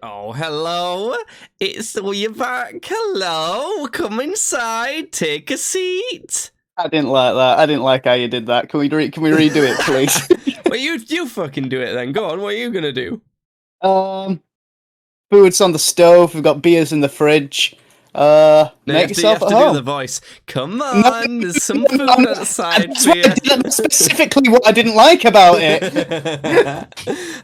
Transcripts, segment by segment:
Oh, hello. It's We're back. Hello. Come inside. Take a seat. I didn't like that. I didn't like how you did that. Can we redo it, please? Well, you fucking do it then. Go on. What are you gonna do? Food's on the stove. We've got beers in the fridge. Make yourself at home. You have to do the voice. Come on, there's some food outside for you. That's specifically what I didn't like about it.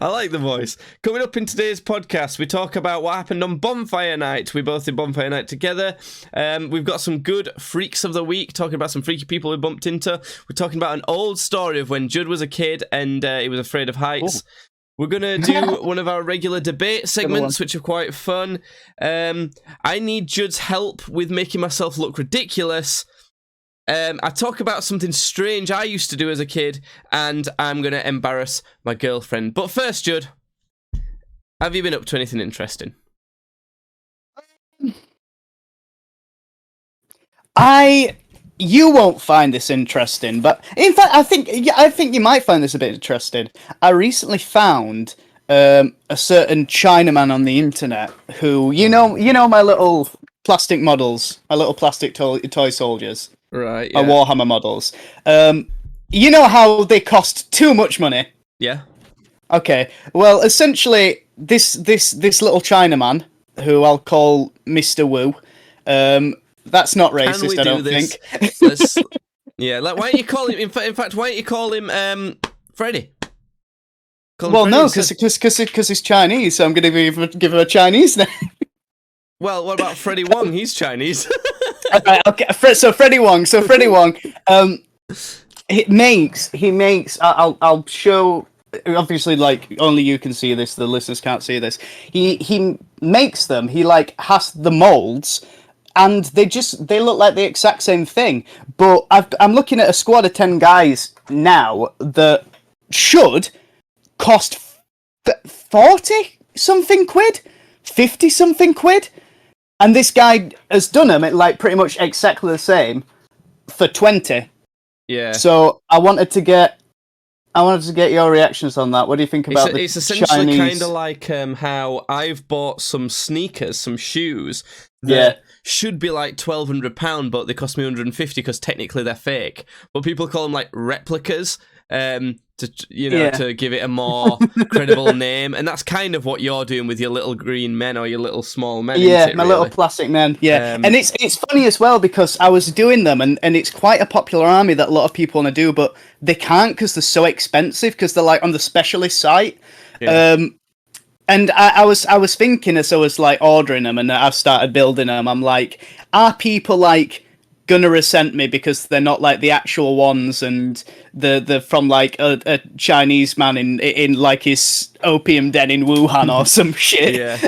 I like the voice. Coming up in today's podcast, we talk about what happened on Bonfire Night. We both did Bonfire Night together. We've got some good freaks of the week, talking about some freaky people we bumped into. We're talking about an old story of when Judd was a kid and he was afraid of heights. Ooh. We're going to do one of our regular debate segments, which are quite fun. I need Judd's help with making myself look ridiculous. I talk about something strange I used to do as a kid, and I'm going to embarrass my girlfriend. But first, Judd, have you been up to anything interesting? You won't find this interesting, but in fact, I think you might find this a bit interesting. I recently found a certain Chinaman on the internet who, you know my little plastic models, my little plastic toy soldiers, right? Yeah. My Warhammer models. You know how they cost too much money. Yeah. Okay. Well, essentially, this little Chinaman, who I'll call Mr. Wu, that's not racist, I don't think. Yeah, like, why don't you call him? In fact, why don't you call him Freddy? Well, no, because he's Chinese, so I'm going to give him a Chinese name. Well, what about Freddy Wong? He's Chinese. Okay, so Freddy Wong. He makes. I'll show. Obviously, like, only you can see this. The listeners can't see this. He makes them. He has the molds. And they look like the exact same thing. But I'm looking at a squad of 10 guys now that should cost 40-something quid? 50-something quid? And this guy has done them at pretty much exactly the same for 20. Yeah. So I wanted to get your reactions on that. What do you think about it's essentially kind of like how I've bought some sneakers, some shoes. Yeah. Should be like £1,200, but they cost me £150 because technically they're fake. But people call them like replicas, to give it a more credible name. And that's kind of what you're doing with your little green men or your little small men. Yeah, my little plastic men. Yeah, and it's funny as well because I was doing them, and it's quite a popular army that a lot of people want to do, but they can't because they're so expensive because they're on the specialist site. Yeah. And I was thinking as I was ordering them and I've started building them, I'm like, are people gonna resent me because they're not the actual ones and they're from a Chinese man in his opium den in Wuhan or some shit. Yeah.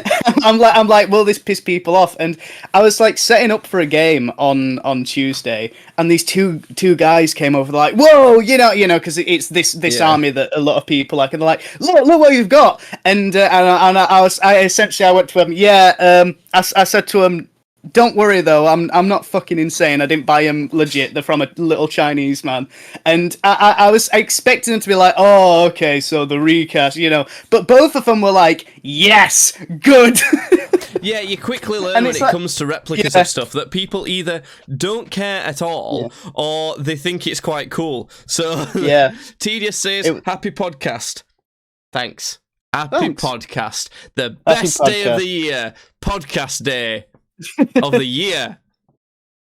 I'm like, will this piss people off? And I was setting up for a game on Tuesday, and these two guys came over whoa, because it's this army that a lot of people and they're like, look what you've got, and I essentially went to them, I said to them, don't worry though, I'm not fucking insane. I didn't buy them legit. They're from a little Chinese man, and I was expecting them to be oh, okay, so the recast, But both of them were yes, good. Yeah, you quickly learn when it comes to replicas of stuff that people either don't care at all or they think it's quite cool. So Tedious says, happy podcast. Thanks. Happy podcast. The best day of the year. Podcast day. Of the year.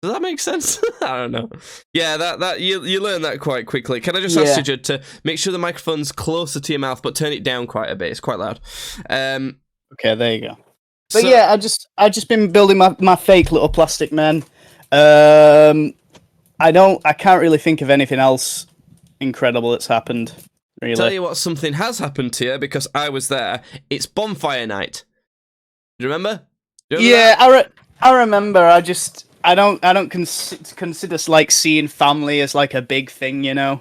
Does that make sense? I don't know. Yeah, that you learn that quite quickly. Can I just ask you, Judd, to make sure the microphone's closer to your mouth, but turn it down quite a bit? It's quite loud. Okay, there you go. But I just been building my fake little plastic men. I can't really think of anything else incredible that's happened. Really. Tell you what, something has happened to you because I was there. It's Bonfire Night. Do you remember? I remember. I don't consider seeing family as a big thing,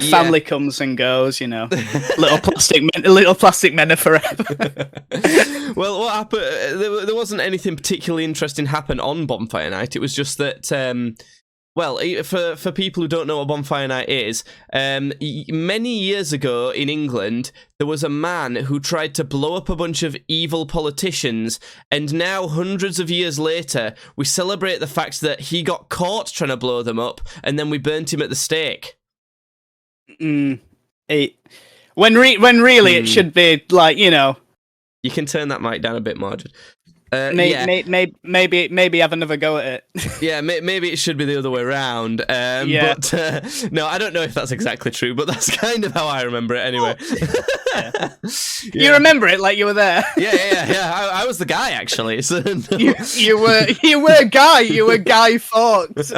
family comes and goes, little plastic men are forever. Well, what happened? There wasn't anything particularly interesting happen on Bonfire Night. It was just that Well, for people who don't know what Bonfire Night is, many years ago in England, there was a man who tried to blow up a bunch of evil politicians, and now, hundreds of years later, we celebrate the fact that he got caught trying to blow them up, and then we burnt him at the stake. When really it should be like, you know. You can turn that mic down a bit, Margin. Maybe have another go at it. Yeah, maybe it should be the other way around. But no, I don't know if that's exactly true, but that's kind of how I remember it anyway. Yeah. You remember it like you were there. Yeah. I was the guy, actually. So, no. You were Guy Fawkes.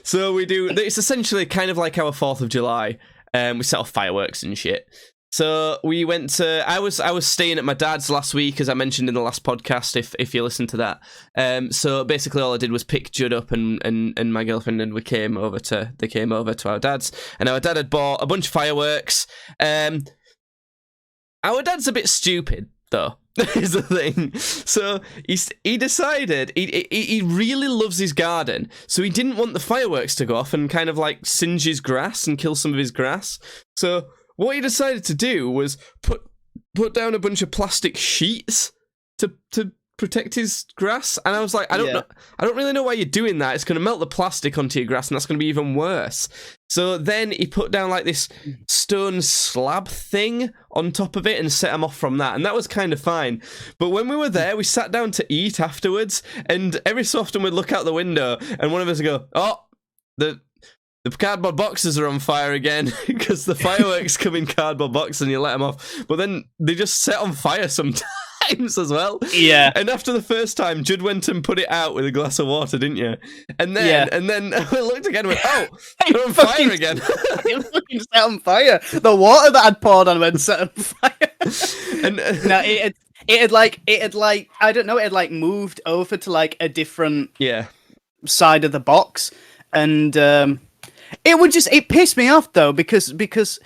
So we do. It's essentially kind of like our 4th of July. We set off fireworks and shit. So we went to. I was staying at my dad's last week, as I mentioned in the last podcast. If you listen to that, so basically all I did was pick Judd up and my girlfriend, and they came over to our dad's, and our dad had bought a bunch of fireworks. Our dad's a bit stupid though. Is the thing. So he decided he really loves his garden, so he didn't want the fireworks to go off and kind of like singe his grass and kill some of his grass. So what he decided to do was put down a bunch of plastic sheets to protect his grass. And I was like, I don't really know why you're doing that. It's going to melt the plastic onto your grass, and that's going to be even worse. So then he put down like this stone slab thing on top of it and set him off from that, and that was kind of fine. But when we were there, we sat down to eat afterwards, and every so often we'd look out the window, and one of us would go, "Oh, the cardboard boxes are on fire again," because the fireworks come in cardboard boxes and you let them off. But then they just set on fire sometimes as well. Yeah. And after the first time, Judd went and put it out with a glass of water, didn't you? And then we looked again and went, "Oh, they're on fire again." You fucking set on fire. The water that I'd poured on them had set on fire. And no, it had like I don't know, it had like moved over to like a different side of the box, and it pissed me off though, because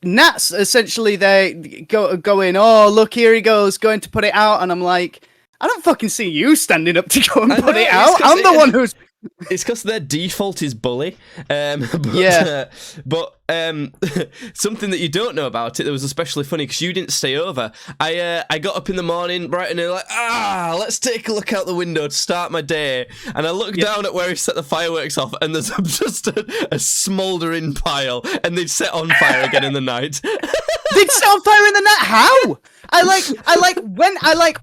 Nat's essentially they going, "Oh, look, here he goes, going to put it out," and I'm like, I don't fucking see you standing up to go and put it out. I'm the one who's. It's because their default is bully. But something that you don't know about it that was especially funny, because you didn't stay over. I got up in the morning bright and early, like, let's take a look out the window to start my day. And I looked down at wwhere he set the fireworks off, and there's just a smouldering pile, and they'd set on fire again in the night. They'd set on fire in the night? How? I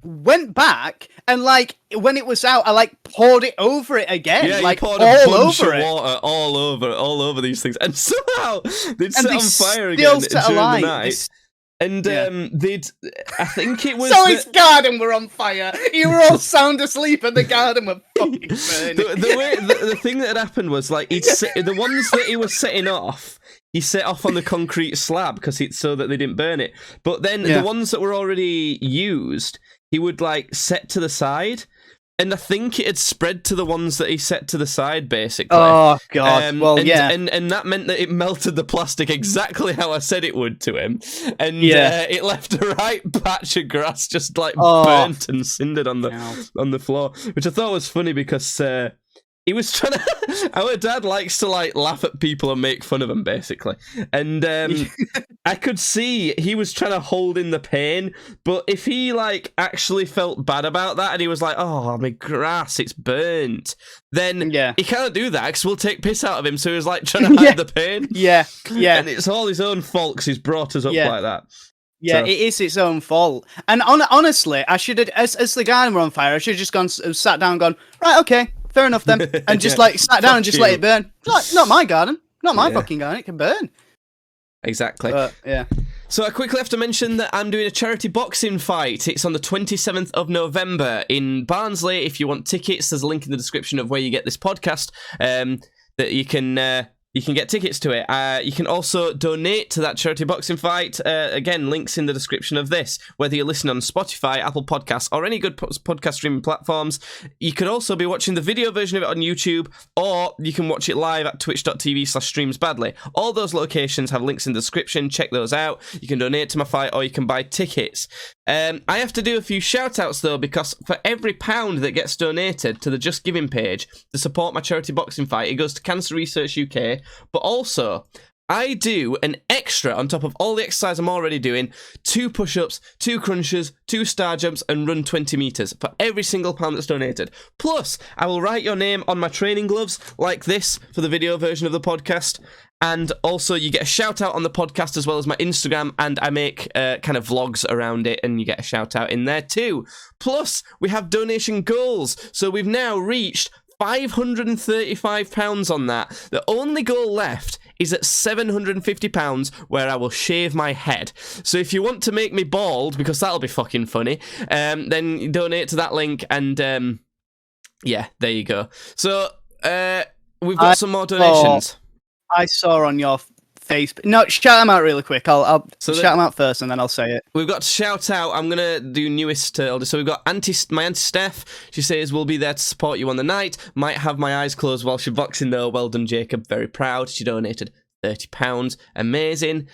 went back, and like when it was out, I like poured it over it again. Yeah, like you poured a bunch of water all over these things, and somehow they'd set on fire again during the night. And I think it was. So his garden were on fire. You were all sound asleep, and the garden were fucking burning. The thing that had happened was like the ones that he was setting off. He set off on the concrete slab so that they didn't burn it. But then the ones that were already used, he would like set to the side. And I think it had spread to the ones that he set to the side, basically. Oh, God. And that meant that it melted the plastic exactly how I said it would to him. And it left a right patch of grass just like burnt and cindered on the floor, which I thought was funny because he was trying to. Our dad likes to like laugh at people and make fun of them, basically. And I could see he was trying to hold in the pain, but if he like actually felt bad about that and he was like, "Oh, my grass, it's burnt," then he can't do that because we'll take piss out of him. So he was like trying to hide the pain. Yeah. And it's all his own fault because he's brought us up like that. Yeah, so. It is its own fault. And honestly, I should have, as the garden were on fire, I should have just gone, sat down and gone, right, okay. Fair enough then, and just like sat down and just let it burn. Not my garden, not my fucking garden. It can burn. Exactly. Yeah. So I quickly have to mention that I'm doing a charity boxing fight. It's on the 27th of November in Barnsley. If you want tickets, there's a link in the description of where you get this podcast that you can get tickets to it. You can also donate to that charity boxing fight. Again, links in the description of this. Whether you listen on Spotify, Apple Podcasts, or any good podcast streaming platforms. You could also be watching the video version of it on YouTube, or you can watch it live at twitch.tv/streamsbadly. All those locations have links in the description. Check those out. You can donate to my fight, or you can buy tickets. I have to do a few shout-outs, though, because for every £1 that gets donated to the Just Giving page to support my charity boxing fight, it goes to Cancer Research UK, but also I do an extra on top of all the exercise I'm already doing, 2 push-ups, 2 crunches, 2 star jumps, and run 20 metres for every single £1 that's donated. Plus, I will write your name on my training gloves like this for the video version of the podcast. And also, you get a shout-out on the podcast as well as my Instagram, and I make kind of vlogs around it, and you get a shout-out in there too. Plus, we have donation goals. So we've now reached £535 on that. The only goal left is at £750, where I will shave my head. So if you want to make me bald, because that'll be fucking funny, then donate to that link, and yeah, there you go. So we've got some more donations. I saw on your Facebook. No, shout them out really quick. I'll shout them out first, and then I'll say it. We've got to shout out. I'm gonna do newest to eldest. So we've got my auntie Steph. She says we'll be there to support you on the night. Might have my eyes closed while she's boxing though. Well done, Jacob. Very proud. She donated £30. Amazing.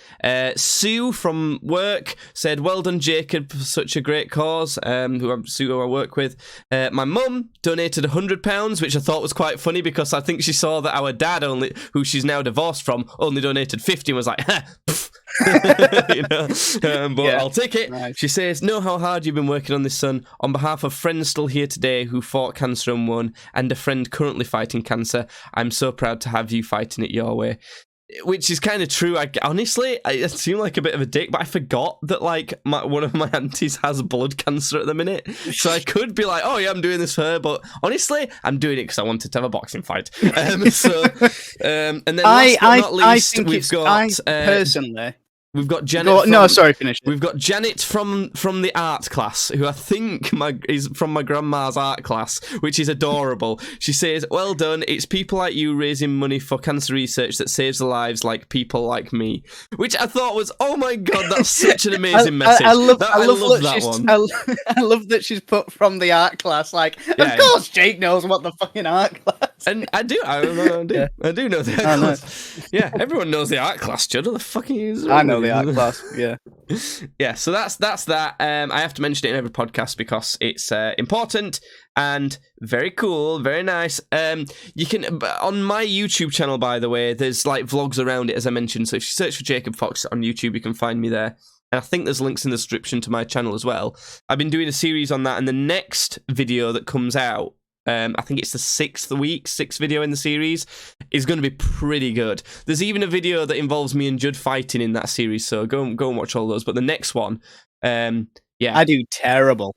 Sue from work said, well done, Jacob, for such a great cause. Who I work with. My mum donated £100, which I thought was quite funny because I think she saw that our dad, who she's now divorced from, only donated 50 and was like, ha, you know, but yeah, I'll take it. Nice. She says, know how hard you've been working on this, son. On behalf of friends still here today who fought cancer and won, and a friend currently fighting cancer, I'm so proud to have you fighting it your way. Which is kind of true. Honestly, I seem like a bit of a dick, but I forgot that like one of my aunties has blood cancer at the minute, so I could be like, "Oh yeah, I'm doing this for her," but honestly, I'm doing it because I wanted to have a boxing fight. And then last but not least, we've got personally. We've got Janet. Finish it. We've got Janet from the art class, who I think is from my grandma's art class, which is adorable. She says, "Well done. It's people like you raising money for cancer research that saves lives, like people like me." Which I thought was, oh my god, that's such an amazing message. I love that one. I love that she's put from the art class. Like, yeah, of course, Jake knows what the fucking art class. And I do. I do know the art class. Yeah, everyone knows the art class. Judd, what the fuck is? I know the art class. Yeah. Yeah. So that's that. I have to mention it in every podcast because it's important and very cool, very nice. You can on my YouTube channel, by the way, there's like vlogs around it, as I mentioned. So if you search for Jacob Fox on YouTube, you can find me there. And I think there's links in the description to my channel as well. I've been doing a series on that, and the next video that comes out, I think it's the sixth video in the series, is going to be pretty good. There's even a video that involves me and Judd fighting in that series, so go and watch all those. But the next one, yeah. I do terrible.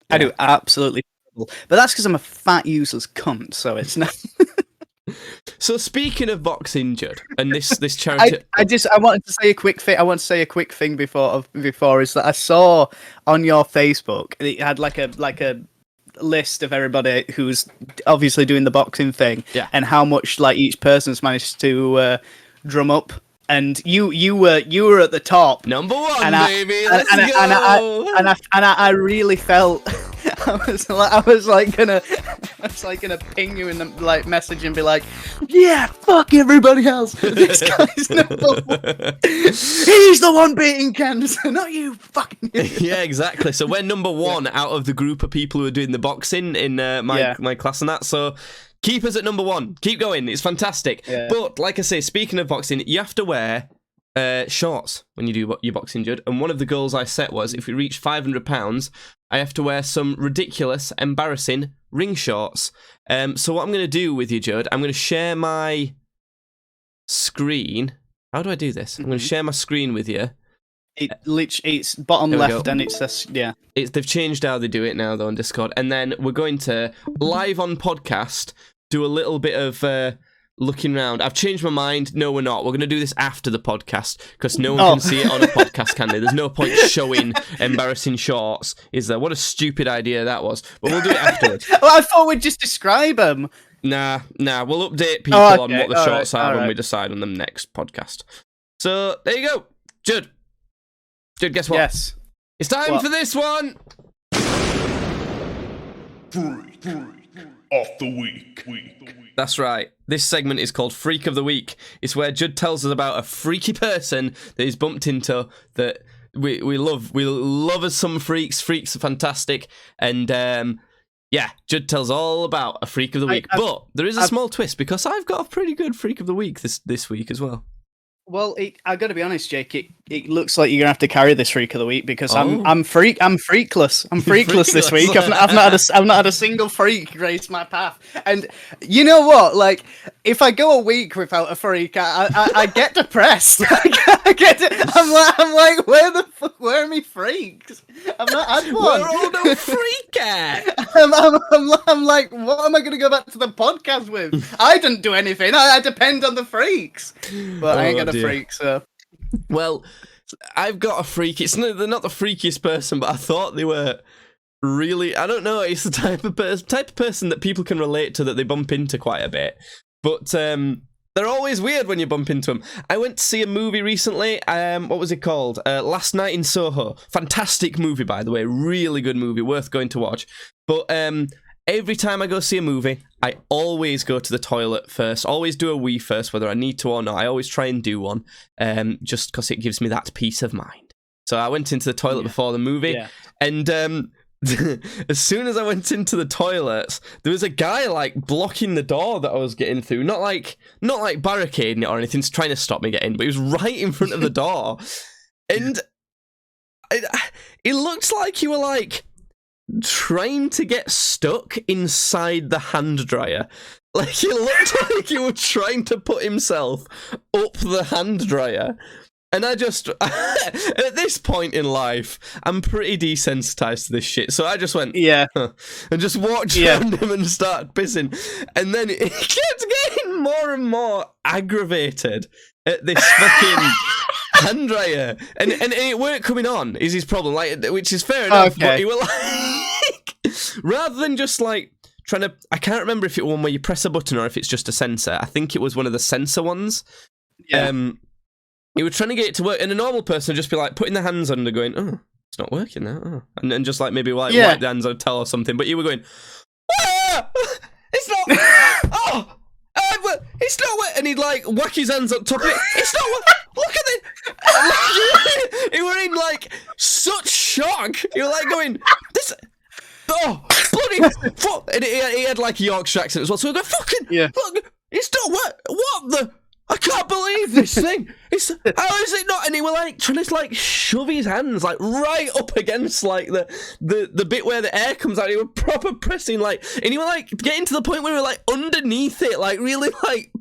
Yeah. I do absolutely terrible. But that's because I'm a fat, useless cunt, so it's not... So speaking of boxing, Judd, and this charity, I wanted to say a quick thing. I want to say a quick thing before is that I saw on your Facebook it had like a list of everybody who's obviously doing the boxing thing, yeah, and how much like each person's managed to drum up. And you were at the top, number one, baby. Let's go. And I really felt I was like gonna ping you in the like message and be like, yeah, fuck everybody else. This guy's number one. He's the one beating cancer, not you fucking idiot. Yeah, exactly. So we're number one out of the group of people who are doing the boxing in my class and that. So keep us at number one. Keep going. It's fantastic. Yeah. But like I say, speaking of boxing, you have to wear shorts when you do your boxing, Judd. And one of the goals I set was, if we reach £500, I have to wear some ridiculous, embarrassing ring shorts. So what I'm going to do with you, Judd, I'm going to share my screen. How do I do this? I'm going to share my screen with you. It's bottom left, and it says, yeah. They've changed how they do it now, though, on Discord. And then we're going to, live on podcast, do a little bit of looking around. I've changed my mind. No, we're not. We're going to do this after the podcast, because no one can see it on a podcast, can they? There's no point showing embarrassing shorts, is there? What a stupid idea that was. But we'll do it afterwards. Well, I thought we'd just describe them. Nah. We'll update people on what the shorts are when we decide on them next podcast. So, there you go. Judd, guess what? Yes. It's time for this one. Freak of the week. That's right. This segment is called Freak of the Week. It's where Judd tells us about a freaky person that he's bumped into that we love us some freaks. Freaks are fantastic, and yeah, Judd tells all about a freak of the week. But there is a small twist because I've got a pretty good freak of the week this week as well. Well, I got to be honest, Jake. It looks like you're gonna have to carry this freak of the week because I'm freakless. I'm freakless this week. I've not had a single freak grace my path. And you know what? Like, if I go a week without a freak, I get depressed. I'm like, where are me freaks? I've not had one. We're all no freak at. I'm like, what am I gonna go back to the podcast with? I didn't do anything. I depend on the freaks, but I ain't got a freak. So, well, I've got a freak. They're not the freakiest person, but I thought they were really. I don't know. It's the type of person that people can relate to, that they bump into quite a bit. But they're always weird when you bump into them. I went to see a movie recently. What was it called? Last Night in Soho. Fantastic movie, by the way. Really good movie, worth going to watch. But every time I go see a movie, I always go to the toilet first. Always do a wee first, whether I need to or not. I always try and do one, just because it gives me that peace of mind. So I went into the toilet before the movie, and as soon as I went into the toilets, there was a guy like blocking the door that I was getting through. Not like barricading it or anything, trying to stop me getting, but he was right in front of the door, and it looked like you were like trying to get stuck inside the hand dryer. Like, he looked like he was trying to put himself up the hand dryer. And I just, at this point in life, I'm pretty desensitized to this shit. So I just went, and just walked around him and started pissing. And then he kept getting more and more aggravated at this fucking hand dryer. And it weren't coming on, is his problem, like, which is fair enough. Okay. But he was like, rather than just like trying to, I can't remember if it was one where you press a button or if it's just a sensor. I think it was one of the sensor ones. Yeah. He was trying to get it to work, and a normal person would just be like putting their hands under, going, "Oh, it's not working now," and just like maybe like wipe their hands on a towel or something. But you were going, "It's not, it's not working," and he'd like whack his hands on top of it. It's not working. Look at it. He were in like such shock. He was like going, "This." Oh, bloody fuck. And he had like a Yorkshire accent as well. So we go, fucking, look, it's not what the, I can't believe this thing. How is it not? And he were like trying to like shove his hands like right up against like the bit where the air comes out. He were proper pressing like, and he were like getting to the point where he were like underneath it, like really like,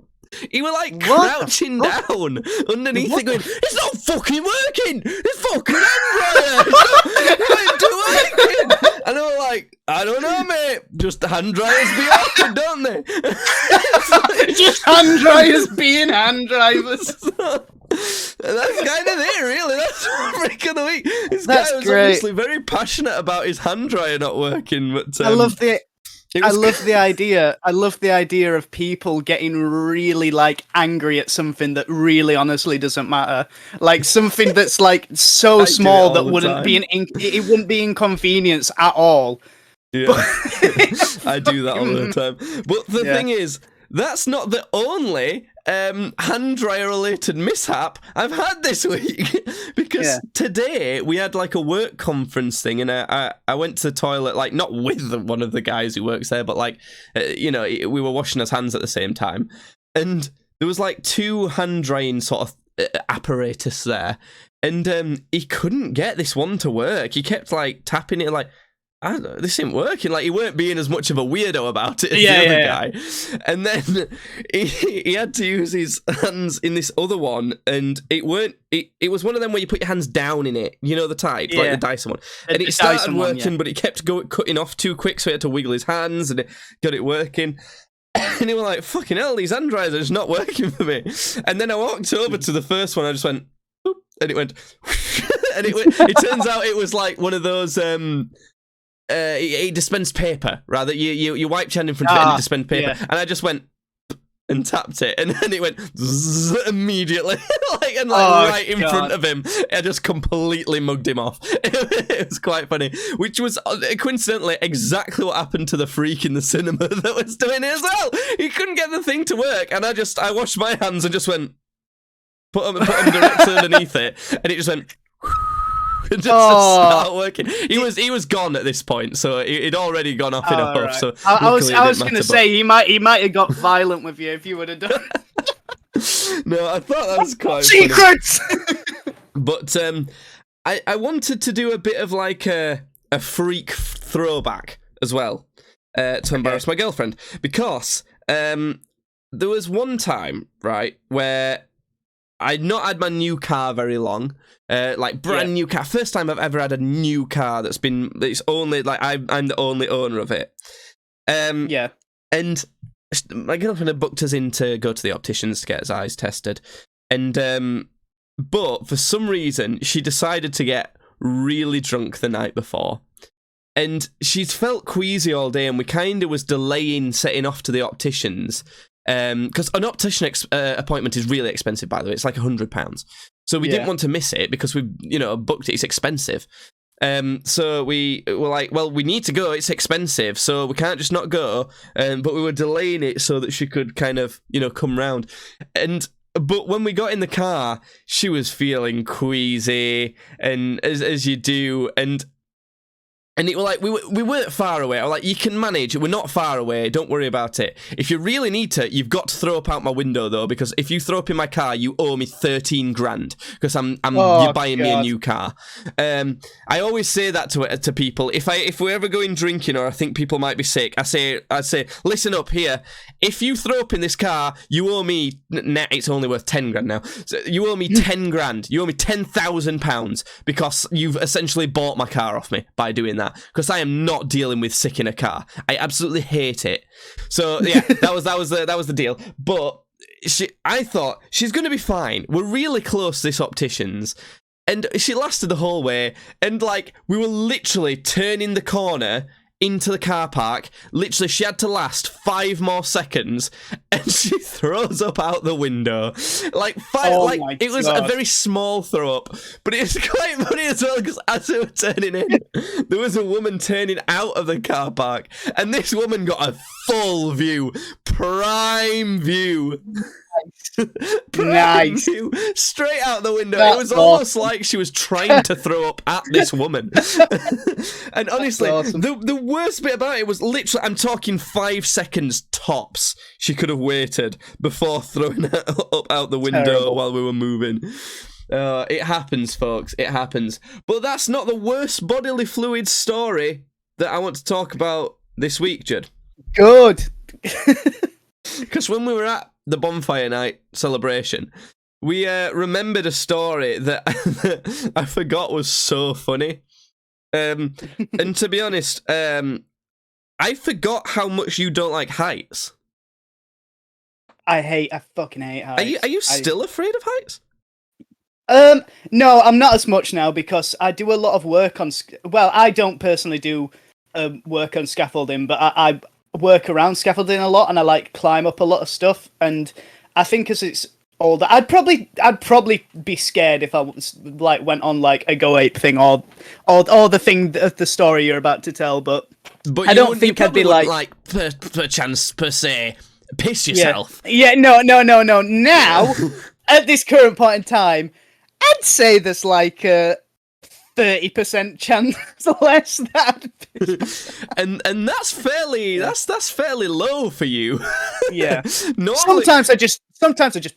he were like crouching down underneath it going, it's not fucking working! It's fucking hand dryer! It's not working! And they were like, I don't know, mate. Just hand dryers be awkward, don't they? Just hand dryers being hand drivers. That's kind of it, really. That's freak of the week. This guy was obviously very passionate about his hand dryer not working. But I love the idea. I love the idea of people getting really like angry at something that really honestly doesn't matter. Like something that's like so small that wouldn't be it wouldn't be inconvenience at all. Yeah. I do that all the time. But the thing is, that's not the only hand dryer related mishap I've had this week, because today we had like a work conference thing, and I went to the toilet, like not with one of the guys who works there, but like you know, we were washing his hands at the same time, and there was like two hand drying sort of apparatus there, and he couldn't get this one to work. He kept like tapping it like, this isn't working. Like, he weren't being as much of a weirdo about it as the other guy. And then he had to use his hands in this other one, and it was one of them where you put your hands down in it, you know, the type, like the Dyson one. And it started working, but it kept cutting off too quick, so he had to wiggle his hands, and it got it working. And he was like, fucking hell, these hand dryers are just not working for me. And then I walked over to the first one, I just went, boop, and it went, and it turns out it was like one of those, he dispensed paper, rather. You wiped your hand in front of it and it dispensed paper. And I just went and tapped it, and then it went immediately, right in front of him. I just completely mugged him off. It was quite funny, which was coincidentally exactly what happened to the freak in the cinema that was doing it as well. He couldn't get the thing to work, and I washed my hands and just went, put them directly underneath it, and it just went. just to start working. He was gone at this point, so he'd already gone off in a huff. Right. So I was luckily it going to didn't say he might have got violent with you if you would have done. No, I thought that was quite Secrets. But I wanted to do a bit of like a freak throwback as well to embarrass my girlfriend, because there was one time, right, where I'd not had my new car very long, like brand new car. First time I've ever had a new car it's only like I'm the only owner of it. And my girlfriend had booked us in to go to the opticians to get his eyes tested, and but for some reason she decided to get really drunk the night before. And she's felt queasy all day, and we kind of was delaying setting off to the opticians. Because an optician appointment is really expensive, by the way. It's like £100. So we didn't want to miss it because we, booked it. It's expensive. So we were like, well, we need to go. It's expensive, so we can't just not go. But we were delaying it so that she could kind of, come round. But when we got in the car, she was feeling queasy, and as you do, and it was like, we weren't far away. I was like, you can manage. We're not far away. Don't worry about it. If you really need to, you've got to throw up out my window, though, because if you throw up in my car, you owe me 13 grand because you're buying me a new car. I always say that to people. If we're ever going drinking or I think people might be sick, I say, listen up here. If you throw up in this car, you owe me, it's only worth 10 grand now. So you owe me 10 grand. You owe me £10,000 because you've essentially bought my car off me by doing that. Because I am not dealing with sick in a car. I absolutely hate it. So yeah, that was the deal. But I thought she's going to be fine. We're really close to this optician's, and she lasted the whole way. And like we were literally turning the corner into the car park. Literally, she had to last 5 more seconds, and she throws up out the window. Like it was a very small throw up, but it was quite funny as well because as we were turning in, there was a woman turning out of the car park, and this woman got a full view, prime view. Nice. View, straight out the window. It was almost like she was trying to throw up at this woman. And honestly, the worst bit about it was literally, I'm talking 5 seconds tops she could have waited before throwing her up out the window while we were moving. It happens, folks. It happens. But that's not the worst bodily fluid story that I want to talk about this week, Judd. Good. Because when we were at the Bonfire Night celebration, we remembered a story that I forgot was so funny. And to be honest, I forgot how much you don't like heights. I fucking hate heights. Are you still afraid of heights? No, I'm not as much now because I do a lot of work on. Well, I don't personally do work on scaffolding, but I work around scaffolding a lot, and I like climb up a lot of stuff. And I think as it's older, I'd probably be scared if I went on like a go ape thing or the thing of the story you're about to tell. But I don't think I'd be like perchance per se piss yourself. Yeah, no. Now at this current point in time, I'd say there's like 30% chance less that. and that's fairly low for you. Yeah. Normally, sometimes I just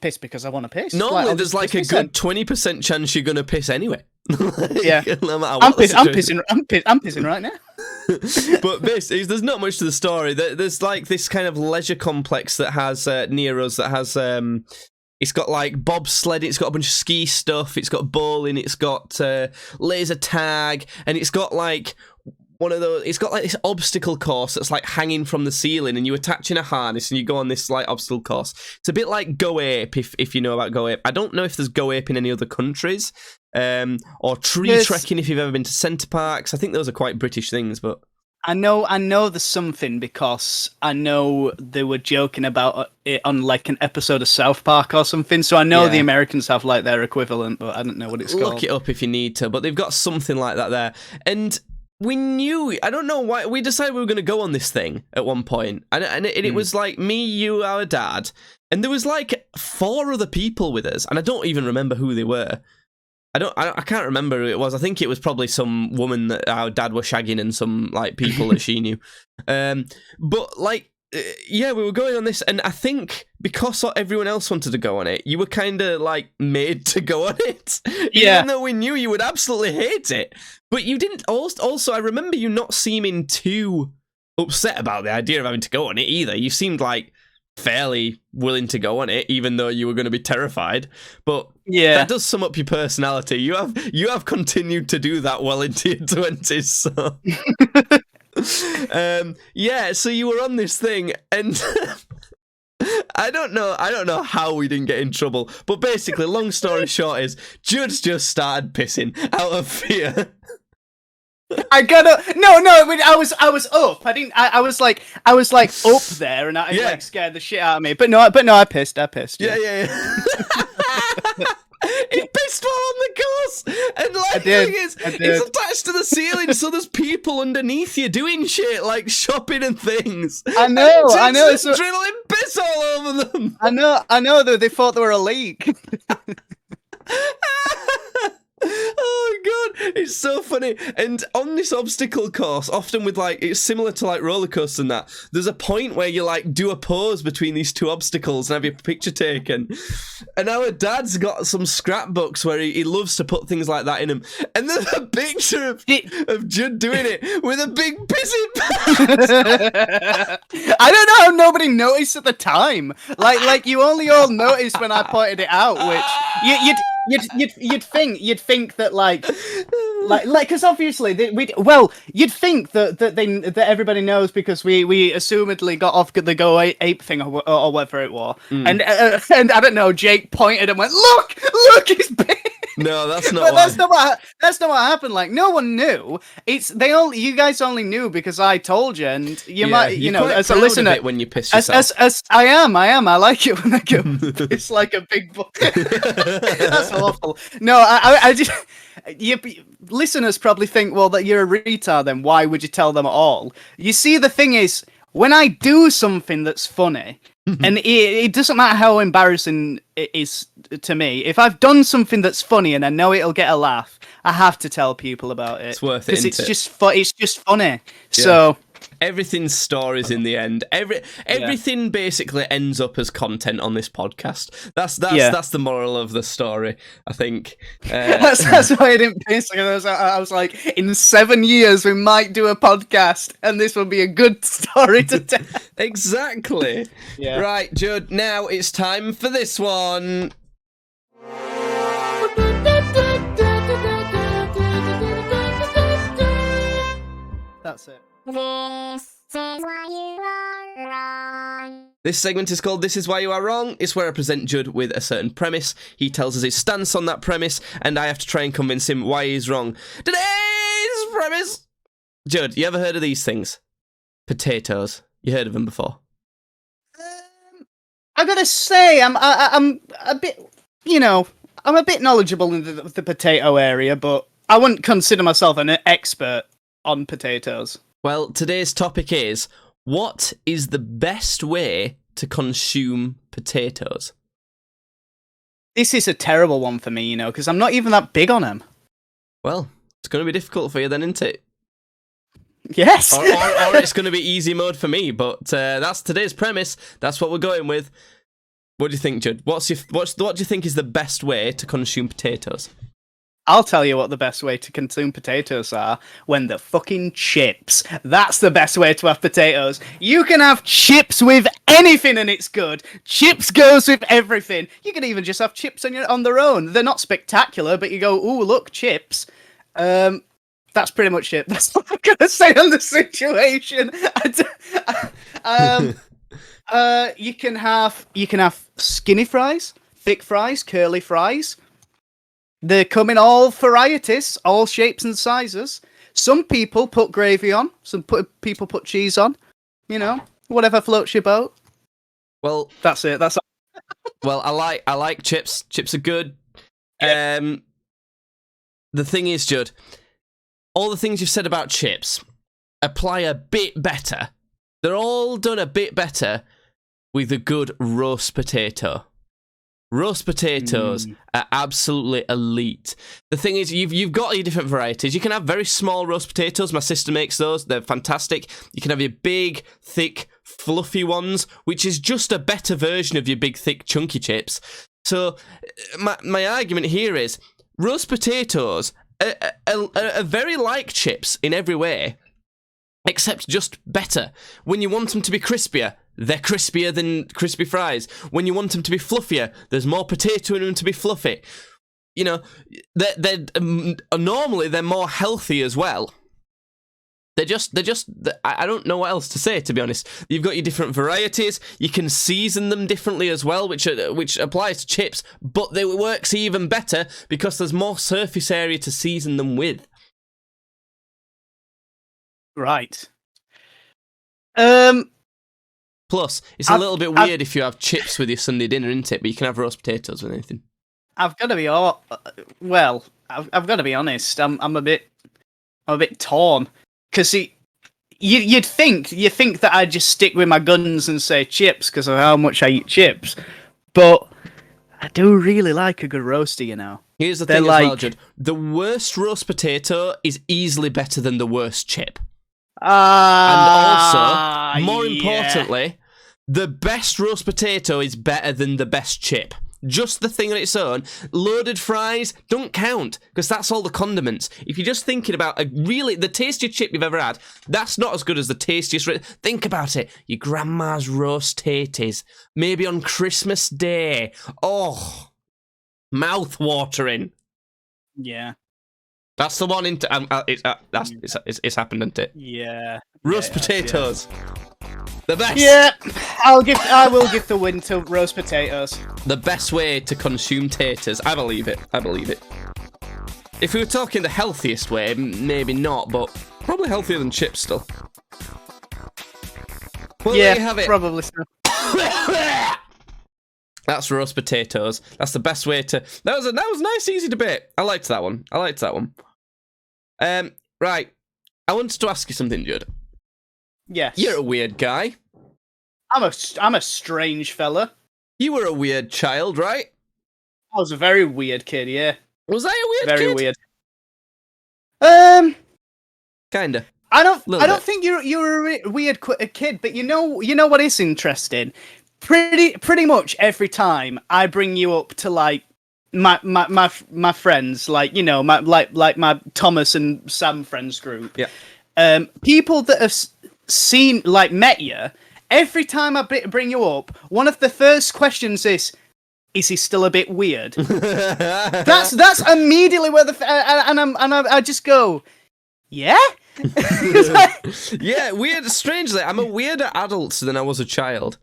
piss because I want to piss. Normally, there's like a good 20% chance you're gonna piss anyway. Yeah. No matter I'm what the situation. pissing right now. But basically, there's not much to the story. There's like this kind of leisure complex that has near us that has it's got like bobsledding, it's got a bunch of ski stuff, it's got bowling, it's got laser tag, and it's got like one of those. It's got like this obstacle course that's like hanging from the ceiling, and you attach in a harness and you go on this like obstacle course. It's a bit like Go Ape, if you know about Go Ape. I don't know if there's Go Ape in any other countries, or tree trekking if you've ever been to Centre Parks. I think those are quite British things, but. I know there's something because I know they were joking about it on like an episode of South Park or something. So I know the Americans have like their equivalent, but I don't know what it's called. Look it up if you need to, but they've got something like that there. And we knew, I don't know why, we decided we were going to go on this thing at one point. And it was like me, you, our dad, and there was like 4 other people with us, and I don't even remember who they were. I can't remember who it was. I think it was probably some woman that our dad was shagging and some like people that she knew. But like, yeah, we were going on this, and I think because everyone else wanted to go on it, you were kind of like made to go on it. Yeah. Even though we knew you would absolutely hate it, but you didn't. Also, I remember you not seeming too upset about the idea of having to go on it either. You seemed like fairly willing to go on it, even though you were going to be terrified. But Yeah. that does sum up your personality. You have continued to do that well into your 20s. So, yeah. So you were on this thing, and I don't know how we didn't get in trouble. But basically, long story short is, Judd's just started pissing out of fear. I gotta no. I was up. I was like up there, and I like scared the shit out of me. But no, I pissed. Yeah. He pissed while on the course, and like I the did. thing is, it's attached to the ceiling, so there's people underneath you doing shit like shopping and things. I know. Just dribbling piss all over them. I know. They thought they were a leak. Oh god, it's so funny. And on this obstacle course, often with like, it's similar to like roller coasters and that, there's a point where you like do a pose between these two obstacles and have your picture taken. And our dad's got some scrapbooks where he loves to put things like that in them. And there's a picture of Judd doing it with a big pissy pants. I don't know how nobody noticed at the time. Like you only all noticed when I pointed it out, which you'd think that like because obviously you'd think that everybody knows because we assumedly got off the go ape thing or whatever it was, and I don't know. Jake pointed and went, look, he's big. No, that's not. That's not what happened. Like no one knew. You guys only knew because I told you, and you might as a listener when you piss yourself. As I am. I like it when I go. It's like a big book. That's awful. No, I just. Listeners probably think, well, that you're a retard. Then why would you tell them at all? You see, the thing is, when I do something that's funny. And it doesn't matter how embarrassing it is to me. If I've done something that's funny and I know it'll get a laugh, I have to tell people about it. It's worth it, because it's just funny. Yeah. So everything's stories in the end. Everything basically ends up as content on this podcast. That's the moral of the story, I think. That's why I didn't piss. I was like, in 7 years we might do a podcast, and this will be a good story to tell. Exactly. Yeah. Right, Judd. Now it's time for this one. That's it. This is why you are wrong. This segment is called This Is Why You Are Wrong. It's where I present Judd with a certain premise. He tells us his stance on that premise, and I have to try and convince him why he's wrong. Today's premise! Judd, you ever heard of these things? Potatoes. You heard of them before? I gotta say, I'm a bit, I'm a bit knowledgeable in the potato area, but I wouldn't consider myself an expert on potatoes. Well, today's topic is, what is the best way to consume potatoes? This is a terrible one for me, because I'm not even that big on them. Well, it's going to be difficult for you then, isn't it? Yes. or it's going to be easy mode for me, but that's today's premise. That's what we're going with. What do you think, Judd? What do you think is the best way to consume potatoes? I'll tell you what the best way to consume potatoes are. When they're fucking chips. That's the best way to have potatoes. You can have chips with anything and it's good. Chips goes with everything. You can even just have chips on their own. They're not spectacular, but you go, ooh, look, chips. That's pretty much it. That's all I'm gonna say on the situation. You can have skinny fries, thick fries, curly fries. They come in all varieties, all shapes and sizes. Some people put gravy on. Some people put cheese on. Whatever floats your boat. Well, that's it. That's. Well, I like chips. Chips are good. Yeah. The thing is, Judd, all the things you've said about chips apply a bit better. They're all done a bit better with a good roast potato. Roast potatoes are absolutely elite. The thing is, you've got your different varieties. You can have very small roast potatoes. My sister makes those. They're fantastic. You can have your big, thick, fluffy ones, which is just a better version of your big, thick, chunky chips. So my argument here is roast potatoes are very like chips in every way, except just better. When you want them to be crispier, they're crispier than crispy fries. When you want them to be fluffier, there's more potato in them to be fluffy. You know, normally they're more healthy as well. I don't know what else to say, to be honest. You've got your different varieties. You can season them differently as well, which applies to chips, but it works even better because there's more surface area to season them with. Right. Plus, it's a little bit weird if you have chips with your Sunday dinner, isn't it? But you can have roast potatoes with anything. I've got to be I've got to be honest. I'm a bit torn because you think that I'd just stick with my guns and say chips because of how much I eat chips, but I do really like a good roasty, you know. Here's the thing as well, Judd. The worst roast potato is easily better than the worst chip. And also, more importantly, the best roast potato is better than the best chip. Just the thing on its own. Loaded fries don't count, because that's all the condiments. If you're just thinking about the tastiest chip you've ever had, that's not as good as the tastiest... Think about it. Your grandma's roast taties. Maybe on Christmas Day. Oh, mouth-watering. Yeah. That's the one. It's happened, isn't it? Yeah. Roast potatoes. The best. Yeah, I will give the win to roast potatoes. The best way to consume taters. I believe it. If we were talking the healthiest way, maybe not, but probably healthier than chips still. Well, yeah, there you have it. Probably so. That's roast potatoes. That's the best way to... That was a nice, easy debate. I liked that one. Right. I wanted to ask you something, Judd. Yes. You're a weird guy. I'm a strange fella. You were a weird child, right? I was a very weird kid, yeah. Was I a weird kid? Very weird. Kinda. I don't think you're a weird kid, but you know what is interesting? Pretty much every time I bring you up to like my friends, like, you know, my Thomas and Sam friends group. Yeah. People that have met you, every time I bring you up, one of the first questions is he still a bit weird? That's immediately where I just go, yeah. Yeah, weird. Strangely, I'm a weirder adult than I was a child.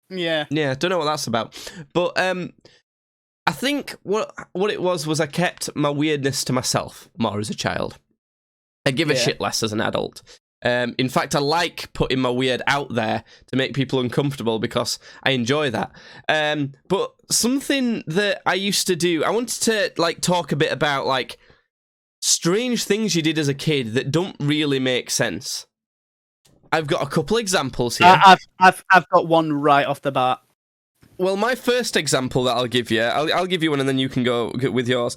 Yeah, don't know what that's about. But I think what it was I kept my weirdness to myself more as a child. I give a shit less as an adult. In fact, I like putting my weird out there to make people uncomfortable because I enjoy that. But something that I used to do, I wanted to like talk a bit about like strange things you did as a kid that don't really make sense. I've got a couple examples here. I've got one right off the bat. Well, my first example that I'll give you, I'll give you one and then you can go with yours.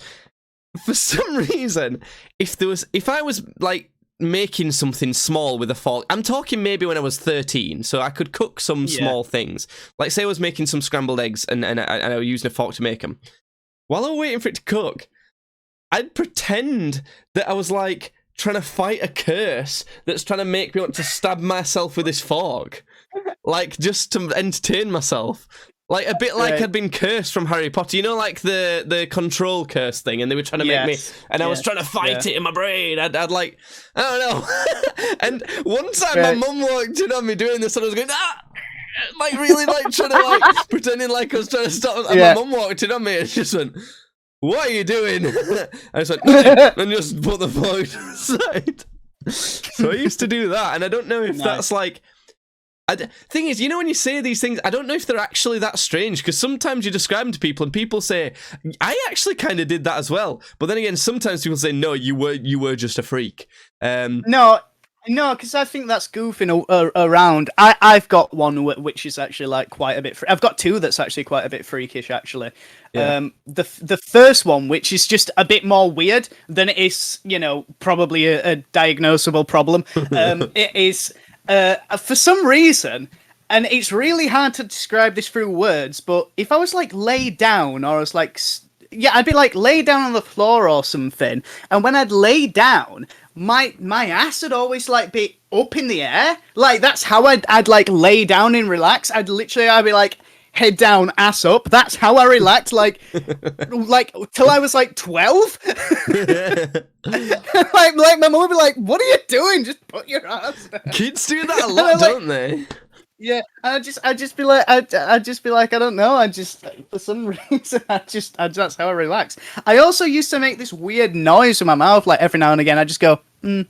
For some reason, if I was like making something small with a fork, I'm talking maybe when I was 13, so I could cook some small things. Like say I was making some scrambled eggs and I was using a fork to make them. While I was waiting for it to cook, I'd pretend that I was like trying to fight a curse that's trying to make me want to stab myself with this fork. Like, just to entertain myself. Like, a bit like I'd been cursed from Harry Potter. You know, like the control curse thing, and they were trying to make me... And I was trying to fight it in my brain. I'd like... I don't know. And one time my mum walked in on me doing this, and I was going, like, really, like, trying to, like, pretending like I was trying to stop. And my mum walked in on me, and she just went... What are you doing? I just went, and just put the fork to the side. So I used to do that, and I don't know if that's like... Thing is, you know when you say these things, I don't know if they're actually that strange, because sometimes you describe them to people, and people say, I actually kind of did that as well. But then again, sometimes people say, no, you were just a freak. No, No, because I think that's goofing around. I've got one which is actually like quite a bit. I've got two that's actually quite a bit freakish, actually. Yeah. The first one, which is just a bit more weird than it is, probably a diagnosable problem. It is for some reason, and it's really hard to describe this through words. But if I was like laid down, or I was like, yeah, I'd be like laid down on the floor or something, and when I'd lay down, my ass would always like be up in the air. Like that's how I'd like lay down and relax. I'd be like head down, ass up. That's how I relaxed. Like till I was like 12. like my mum would be like, "What are you doing? Just put your ass down." Kids do that a lot, don't they? Yeah, I'd just be like, I don't know. For some reason, that's how I relax. I also used to make this weird noise with my mouth, like every now and again. I just go, like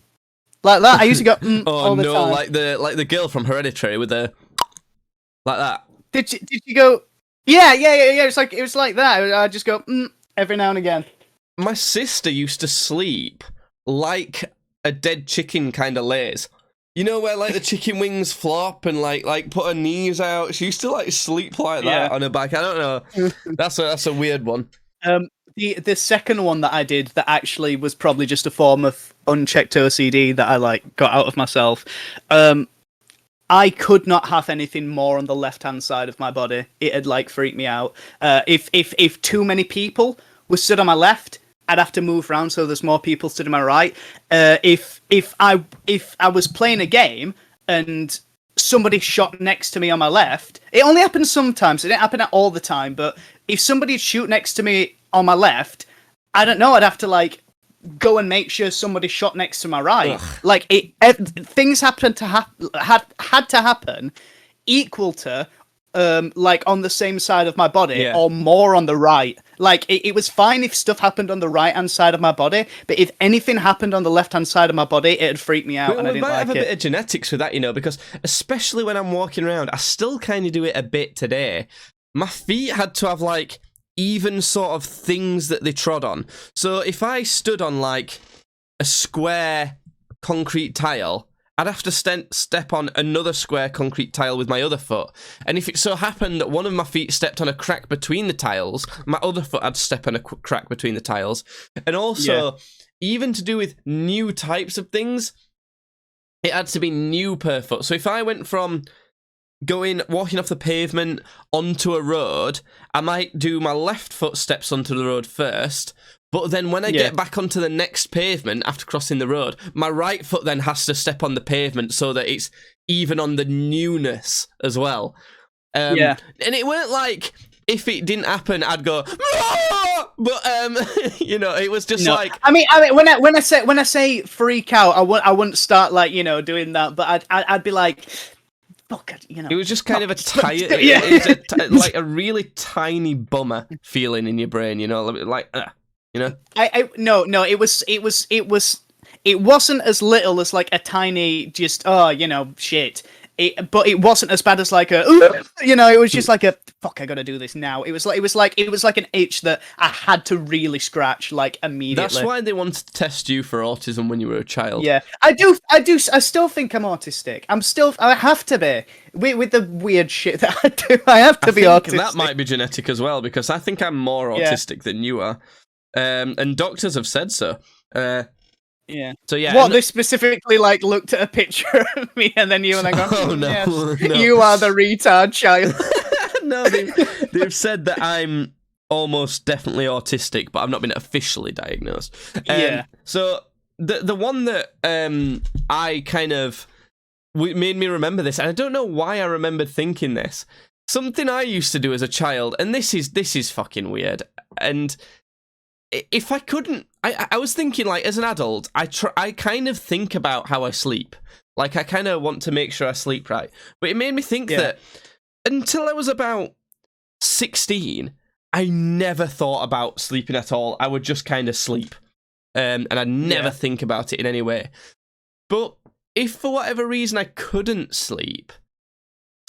that. I used to go, all the time. like the girl from Hereditary with the, like that. Did you go? Yeah. It was like that. I just go, every now and again. My sister used to sleep like a dead chicken kind of lays. You know where like the chicken wings flop and like put her knees out. She used to like sleep like that on her back. I don't know. That's a weird one. The second one that I did that actually was probably just a form of unchecked OCD that I like got out of myself. I could not have anything more on the left-hand side of my body. It'd like freak me out. If too many people were stood on my left, I'd have to move around so there's more people stood on my right. If I was playing a game and somebody shot next to me on my left, it only happens sometimes. It didn't happen all the time. But if somebody'd shoot next to me on my left, I don't know. I'd have to like go and make sure somebody shot next to my right. Ugh. Like things happened to had to happen equal to like on the same side of my body or more on the right. Like it was fine if stuff happened on the right hand side of my body, but if anything happened on the left hand side of my body, it'd freak me out. And I didn't like it. We might have a bit of genetics with that, because especially when I'm walking around, I still kind of do it a bit today. My feet had to have like even sort of things that they trod on. So if I stood on like a square concrete tile, I'd have to step on another square concrete tile with my other foot. And if it so happened that one of my feet stepped on a crack between the tiles, my other foot had to step on a crack between the tiles. And also, even to do with new types of things, it had to be new per foot. So if I went from walking off the pavement onto a road, I might do my left foot steps onto the road first, but then when I get back onto the next pavement after crossing the road, my right foot then has to step on the pavement so that it's even on the newness as well. And it weren't like if it didn't happen, I'd go, "Ah!" But it was just like. I mean, when I say freak out, I wouldn't start like doing that, but I'd be like. It was just kind of a tired, like a really tiny bummer feeling in your brain, like, No, it wasn't as little as like a tiny, just shit. But it wasn't as bad as like it was just like a fuck. I gotta do this now. It was like an itch that I had to really scratch like immediately. That's why they wanted to test you for autism when you were a child. Yeah, I still think I'm autistic. I have to be with the weird shit that I do. I have to be autistic. That might be genetic as well, because I think I'm more autistic than you are, and doctors have said so. Yeah. So yeah. What, they specifically like looked at a picture of me and then you and I go, "Oh no, yes, no, you are the retard child." No, they've said that I'm almost definitely autistic, but I've not been officially diagnosed. So the one that I kind of made me remember this, and I don't know why I remembered thinking this. Something I used to do as a child, and this is fucking weird. And if I couldn't, I was thinking, like, as an adult, I kind of think about how I sleep. Like, I kind of want to make sure I sleep right. But it made me think that until I was about 16, I never thought about sleeping at all. I would just kind of sleep. And I'd never think about it in any way. But if for whatever reason I couldn't sleep,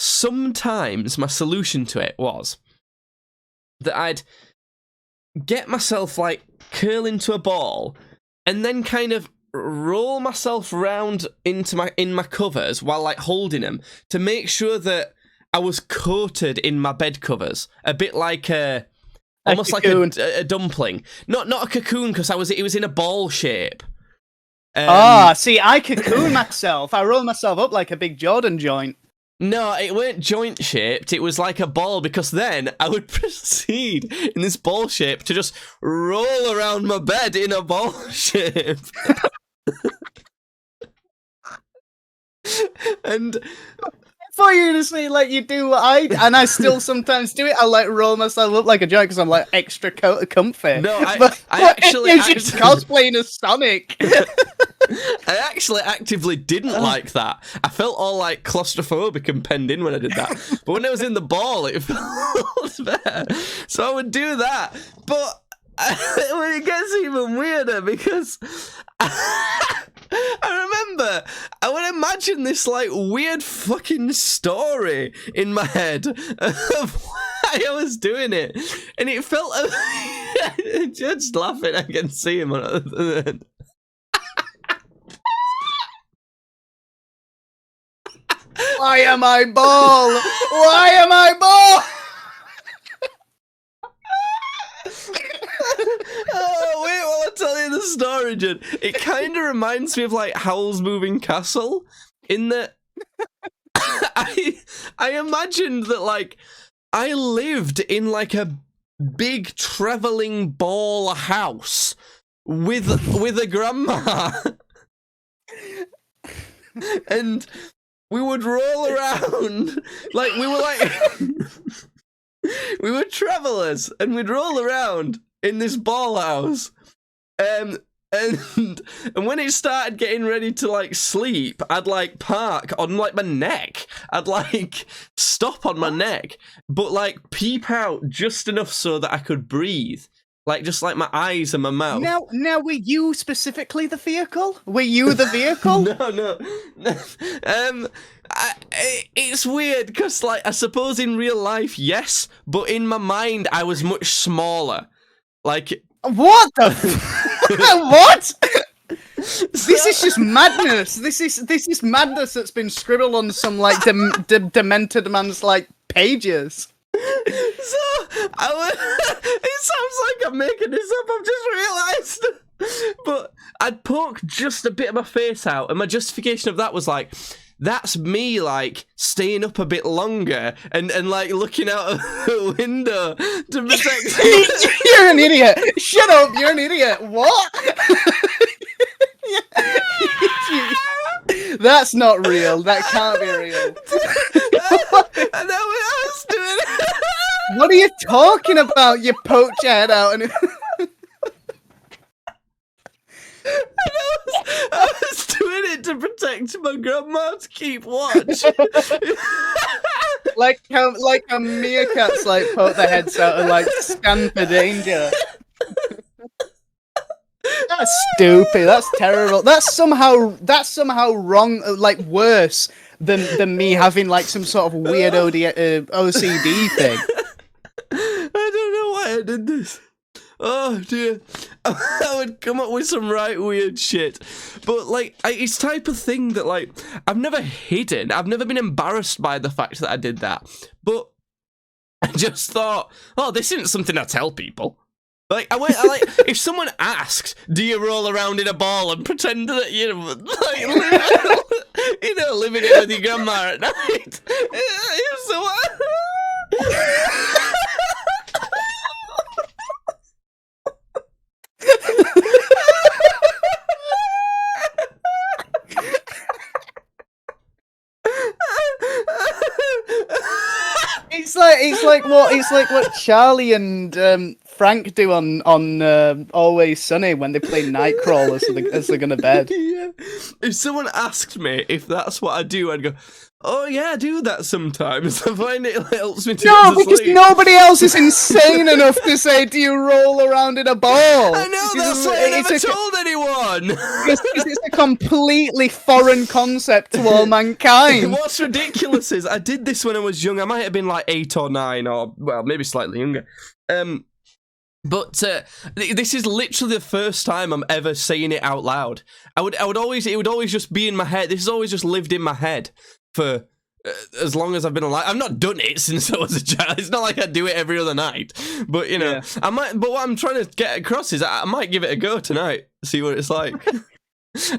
sometimes my solution to it was that I'd get myself like curl into a ball and then kind of roll myself round in my covers while like holding them to make sure that I was coated in my bed covers, a bit like almost like a dumpling. Not a cocoon because it was in a ball shape. See, I cocoon myself. I roll myself up like a big Jordan joint. No, it weren't joint shaped. It was like a ball because then I would proceed in this ball shape to just roll around my bed in a ball shape. And For you to say like you do what I still sometimes do it. I like roll myself up like a joint because I'm like extra comfy. no, but I actually you're just cosplaying as Sonic. I actually actively didn't like that. I felt all like claustrophobic and penned in when I did that. But when I was in the ball, it felt better. So I would do that. But it gets even weirder because I remember I would imagine this like weird fucking story in my head of why I was doing it, and it felt just laughing. I can see him on the other end. Why am I ball? Why am I ball? Oh, wait, while I tell you the story, Jen. It kind of reminds me of like Howl's Moving Castle, in that I imagined that like I lived in like a big traveling ball house with a grandma, and we would roll around like we were like we were travelers, and we'd roll around in this ball house, and when it started getting ready to like sleep, I'd like park on like my neck. I'd like stop on my neck, but like peep out just enough so that I could breathe, like just like my eyes and my mouth. Now, were you specifically the vehicle? Were you the vehicle? No. It's weird because like I suppose in real life, yes, but in my mind I was much smaller. Like what the? What? This is just madness. This is madness that's been scribbled on some like demented man's like pages. So it sounds like I'm making this up. I've just realised. But I'd poke just a bit of my face out, and my justification of that was like, that's me like staying up a bit longer and like looking out of the window to protect you. You're an idiot. Shut up. You're an idiot. What? That's not real. That can't be real. And then I was doing it. What are you talking about? You poked your head out and. I was doing it to protect my grandma, to keep watch. like how meerkats like poke their heads out and like scan for danger. That's stupid. That's terrible. That's somehow wrong. Like worse than me having like some sort of weird OCD thing. I don't know why I did this. Oh dear. I would come up with some right weird shit. But like, it's type of thing that like, I've never hidden. I've never been embarrassed by the fact that I did that. But I just thought, oh, this isn't something I tell people. Like, I if someone asked, do you roll around in a ball and pretend that you're like, living it with your grandma at night? So It's like what Charlie and Frank do on Always Sunny when they play Nightcrawler as they go to bed. Yeah. If someone asked me if that's what I do, I'd go, oh yeah, I do that sometimes. I find it helps me to No, get to because sleep. nobody else is insane enough to say, do you roll around in a ball? I know, that's why I never told anyone. It's a completely foreign concept to all mankind. What's ridiculous is, I did this when I was young. I might have been like 8 or 9, or, well, maybe slightly younger. But this is literally the first time I'm ever saying it out loud. It would always just be in my head. This has always just lived in my head for as long as I've been alive. I've not done it since I was a child. It's not like I do it every other night. But you know, I might. But what I'm trying to get across is I might give it a go tonight. See what it's like.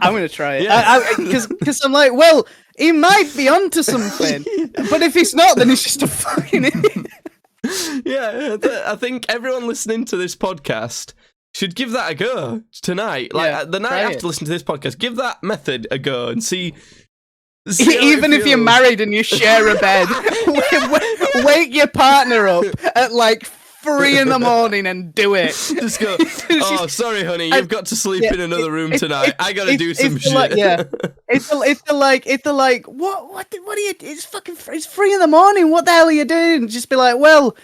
I'm gonna try it. Yeah. Because I'm like, well, he might be onto something, but if he's not, then he's just a fucking idiot. Yeah, I think everyone listening to this podcast should give that a go tonight. Like the night after listening to this podcast, give that method a go and see even if you're married and you share a bed, wake your partner up at like 3 a.m. and do it. Just go, oh, sorry, honey, you've got to sleep in another room tonight. I gotta do some shit. If they're like, what are you, it's 3 a.m. What the hell are you doing? Just be like, well,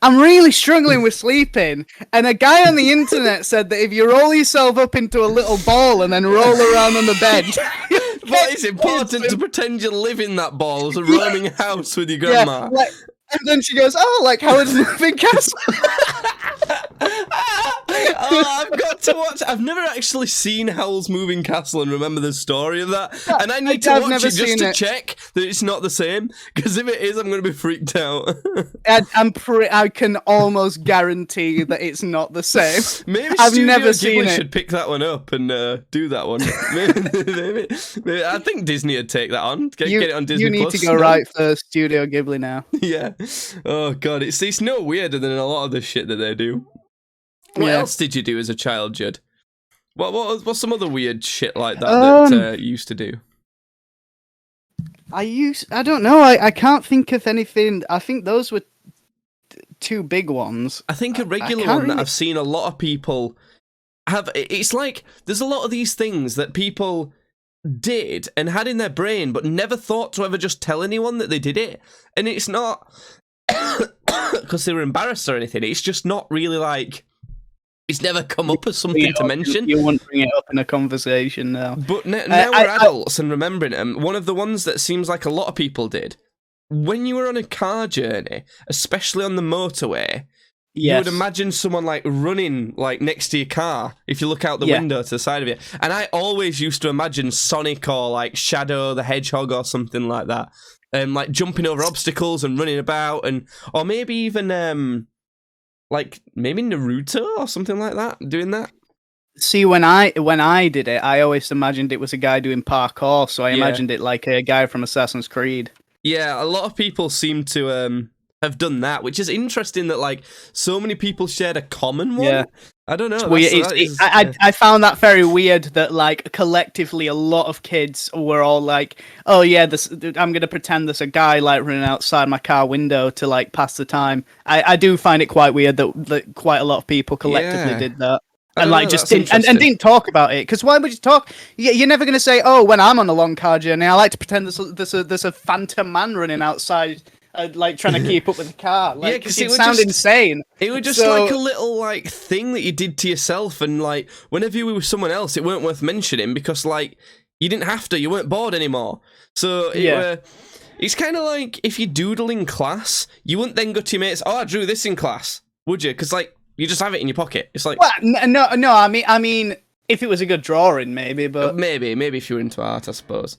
I'm really struggling with sleeping. And a guy on the internet said that if you roll yourself up into a little ball and then roll around on the bed. But it's important to pretend you live in that ball as a roaming house with your grandma. Yeah, and then she goes, oh, like Howard's Moving Castle. Oh, I've got to watch. I've never actually seen Howl's Moving Castle and remember the story of that. And I need to watch it just to check that it's not the same. Because if it is, I'm going to be freaked out. I can almost guarantee that it's not the same. Maybe I've Studio never Ghibli seen it. should pick that one up and do that one. maybe. I think Disney would take that on. Get it on Disney You need Plus. to go right for Studio Ghibli now. Yeah. Oh god, it's no weirder than a lot of the shit that they do. What else did you do as a child, Judd? What's some other weird shit like that you used to do? I don't know. I can't think of anything. I think those were two big ones. I think a regular one that I've seen a lot of people have. It's like there's a lot of these things that people did and had in their brain, but never thought to ever just tell anyone that they did it. And it's not because they were embarrassed or anything. It's just not really like. It's never come up as something to mention. You wouldn't bring it up in a conversation now. But now we're adults and remembering them. One of the ones that seems like a lot of people did, when you were on a car journey, especially on the motorway, you would imagine someone like running like next to your car if you look out the window to the side of you. And I always used to imagine Sonic or like Shadow the Hedgehog or something like that, like jumping over obstacles and running about, or maybe even like maybe Naruto or something like that, doing that. See, when I did it, I always imagined it was a guy doing parkour, so I imagined it like a guy from Assassin's Creed. Yeah, a lot of people seem to have done that, which is interesting that like so many people shared a common one. Yeah. I don't know. I found that very weird that like collectively a lot of kids were all like, oh yeah, I'm going to pretend there's a guy like running outside my car window to like pass the time. I do find it quite weird that quite a lot of people collectively did that. And like just didn't and didn't talk about it, because why would you talk? You're never going to say, oh, when I'm on a long car journey, I like to pretend there's a phantom man running outside. Like trying to keep up with the car, like it sounds insane. It was just like a little like thing that you did to yourself, and like whenever you were with someone else, it weren't worth mentioning because like you didn't have to, you weren't bored anymore. So it's kind of like if you doodle in class, you wouldn't then go to your mates, oh, I drew this in class, would you? Because like you just have it in your pocket. It's like no. I mean. If it was a good drawing, maybe, but... Maybe if you were into art, I suppose.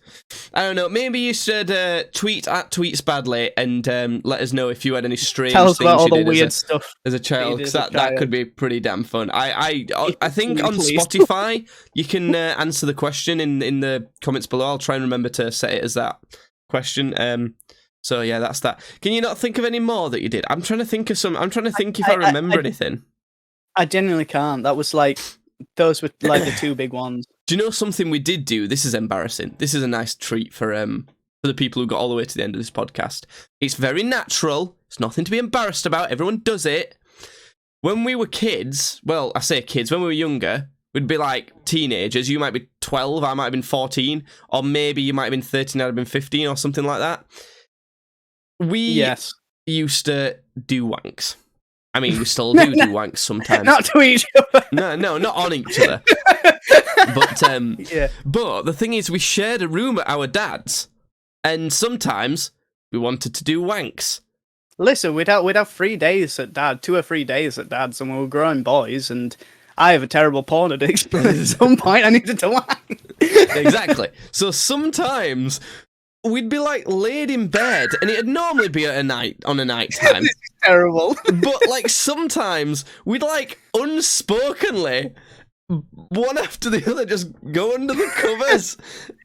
I don't know, maybe you should tweet at Tweetsbadly and let us know if you had any strange things about all you the did weird stuff as a child, because that could be pretty damn fun. I think on Spotify, you can answer the question in the comments below. I'll try and remember to set it as that question. So yeah, that's that. Can you not think of any more that you did? I'm trying to think of some... I'm trying to think if I remember anything. I genuinely can't. That was like... Those were like the two big ones. Do you know something we did do? This is embarrassing. This is a nice treat for the people who got all the way to the end of this podcast. It's very natural. It's nothing to be embarrassed about. Everyone does it. When we were kids, well, I say kids, when we were younger, we'd be like teenagers. You might be 12, I might have been 14, or maybe you might have been 13, I'd have been 15, or something like that. We used to do wanks. I mean, we still do wanks sometimes. Not to each other. No, not on each other. But the thing is, we shared a room at our dad's, and sometimes we wanted to do wanks. Listen, we'd have 3 days at Dad, 2 or 3 days at Dad's, and we were growing boys, and I have a terrible porn addiction. At some point, I needed to lie. Exactly. So sometimes we'd be like laid in bed, and it'd normally be at on a night time. This is terrible. But like sometimes we'd like unspokenly, one after the other, just go under the covers.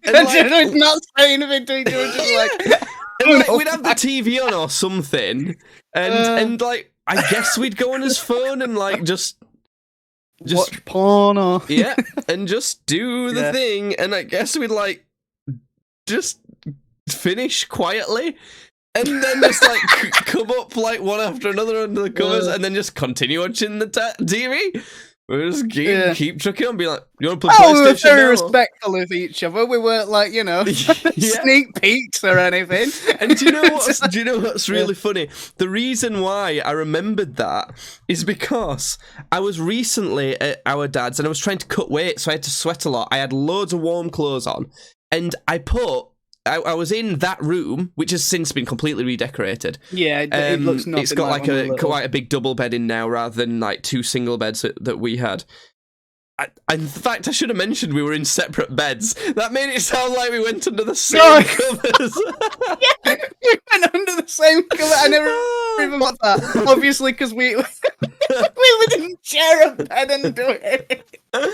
And, like, not saying anything to each other, just like. and, like, we'd have the TV on or something, and like I guess we'd go on his phone and like just watch porn or yeah, and just do the thing, and I guess we'd like just finish quietly, and then just like come up like one after another under the covers, and then just continue watching the TV. We just keep trucking on, be like, "You want to play PlayStation?" We were very now? respectful of each other. We weren't like sneak peeks or anything. And do you know what's really funny? The reason why I remembered that is because I was recently at our dad's and I was trying to cut weight, so I had to sweat a lot. I had loads of warm clothes on, and I was in that room, which has since been completely redecorated. Yeah, it looks nothing. It's got like quite a big double bed in now, rather than like 2 single beds that we had. In fact, I should have mentioned we were in separate beds. That made it sound like we went under the same covers. Yeah, we went under the same cover. I never even got that. Obviously, because we didn't share a bed and do it. I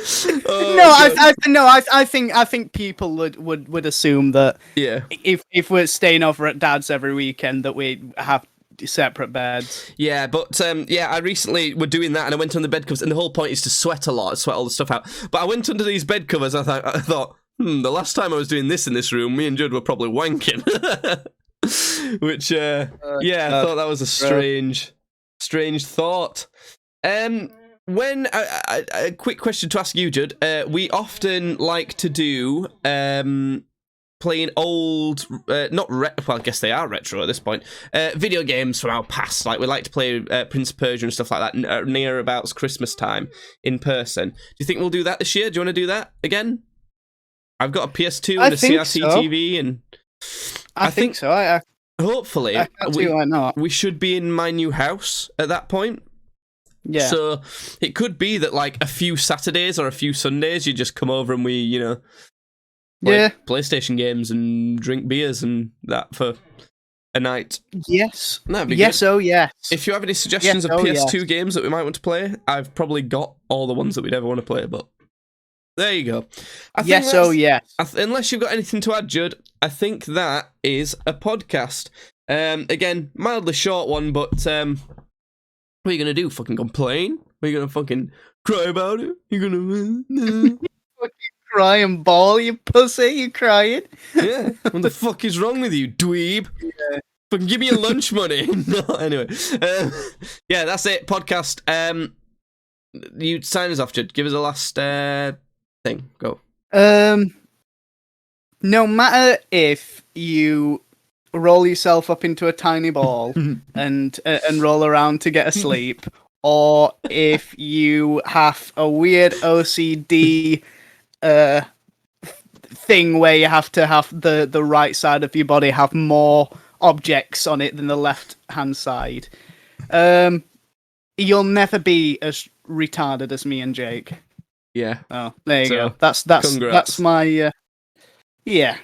think people would assume that if we're staying over at Dad's every weekend that we have separate beds. Yeah, but I recently were doing that, and I went on the bed covers, and the whole point is to sweat a lot, sweat all the stuff out. But I went under these bed covers, and I thought, the last time I was doing this in this room, me and Judd were probably wanking. Which, I thought that was a strange thought. When a quick question to ask you, Judd. We often like to do playing old, I guess they are retro at this point, video games from our past. Like, we like to play Prince of Persia and stuff like that near about Christmas time in person. Do you think we'll do that this year? Do you want to do that again? I've got a PS2 and a CRT TV, and I think so. Hopefully, I can't see why not. We should be in my new house at that point. Yeah. So it could be that like a few Saturdays or a few Sundays, you just come over and we, play PlayStation games and drink beers and that for a night. Yes. That'd be yes. good. Oh, yes. If you have any suggestions of PS2 games that we might want to play, I've probably got all the ones that we'd ever want to play, but there you go. Yes. Unless you've got anything to add, Judd, I think that is a podcast. Again, mildly short one, but what are you going to do? Fucking complain? Are you going to fucking cry about it? You're going to... Cry and bawl, you pussy, you crying. Yeah, what the fuck is wrong with you, dweeb? Yeah. Fucking give me your lunch money. No, anyway. That's it, podcast. You sign us off, Judd. Give us a last thing. Go. No matter if you roll yourself up into a tiny ball and roll around to get asleep, or if you have a weird OCD thing where you have to have the right side of your body have more objects on it than the left hand side, you'll never be as retarded as me and Jake. Yeah. Oh, there you So, go. That's congrats. my yeah.